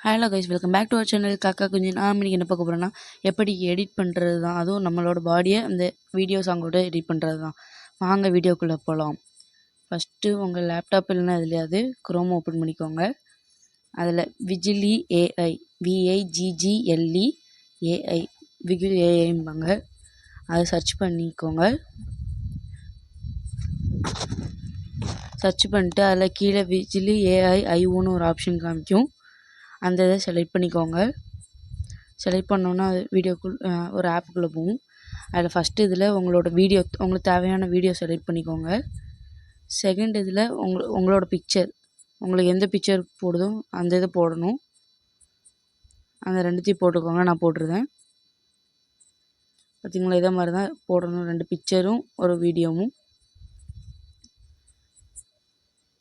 Hello guys, welcome back to our channel Kakka Kunju. நான் இன்னைக்கு என்ன பார்க்க போகிறேன்னா, எப்படி எடிட் பண்ணுறது தான். அதுவும் நம்மளோட பாடியை அந்த வீடியோ சாங்கோட எடிட் பண்ணுறது தான். வாங்க வீடியோக்குள்ளே போகலாம். ஃபஸ்ட்டு உங்கள் லேப்டாப் இல்லைன்னா எதுலையாவது குரோம் ஓப்பன் பண்ணிக்கோங்க. அதில் விஜிலி ஏஐ, விஐஜிஜிஎல்இ ஏஐ, விகில் ஏஐம்பாங்க. அதை சர்ச் பண்ணிக்கோங்க. சர்ச் பண்ணிட்டு அதில் கீழே விஜிலி ஏஐ ஐஓன்னு ஒரு ஆப்ஷன் காமிக்கும். அந்த இதை செலக்ட் பண்ணிக்கோங்க. செலக்ட் பண்ணோன்னா அது வீடியோக்குள் ஒரு ஆப்புக்குள்ளே போகும். அதில் ஃபஸ்ட்டு இதில் உங்களுக்கு தேவையான வீடியோ செலக்ட் பண்ணிக்கோங்க. செகண்ட் இதில் உங்களோட பிக்சர், உங்களுக்கு எந்த பிக்சர் போடுதோ அந்த இதை போடணும். அந்த ரெண்டுத்தையும் போட்டுக்கோங்க. நான் போட்டிருந்தேன் பார்த்தீங்களா, இதே மாதிரி தான் போடணும். 2 பிக்சரும் ஒரு வீடியோவும்.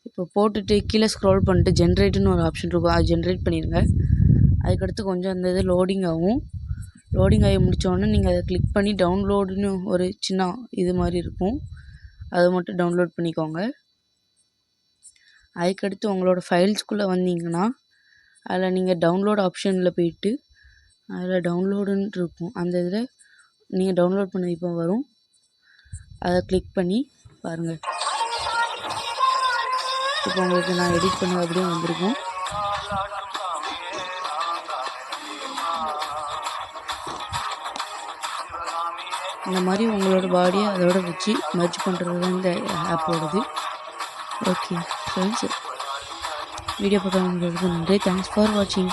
இப்போ போட்டுட்டு கீழே ஸ்க்ரோல் பண்ணிட்டு ஜென்ரேட்டுன்னு ஒரு ஆப்ஷன் இருக்கும், அதை ஜென்ரேட் பண்ணிடுங்க. அதுக்கடுத்து கொஞ்சம் அந்த இது லோடிங் ஆகும். லோடிங் ஆகி முடித்தோடனே நீங்கள் அதை கிளிக் பண்ணி டவுன்லோடுன்னு ஒரு சின்ன இது மாதிரி இருக்கும், அதை மட்டும் டவுன்லோட் பண்ணிக்கோங்க. அதுக்கடுத்து உங்களோட ஃபைல்ஸ்குள்ளே வந்தீங்கன்னா அதில் நீங்கள் டவுன்லோட் ஆப்ஷனில் போயிட்டு அதில் டவுன்லோடுன்னு இருக்கும். அந்த இதில் நீங்கள் டவுன்லோட் பண்ணது இப்போ வரும், அதை கிளிக் பண்ணி பாருங்கள். இப்போ உங்களுக்கு நான் எடிட் பண்ணது அப்படியே வந்திருக்கும். இந்த மாதிரி உங்களோட பாடியை அதோட வச்சு மர்ஜ் பண்ணுறது தான் இந்த ஆப்போடது. ஓகே ஃப்ரெண்ட்ஸ், வீடியோ பார்க்குறவங்களுக்கு நன்றி. தேங்க்ஸ் ஃபார் வாட்சிங்.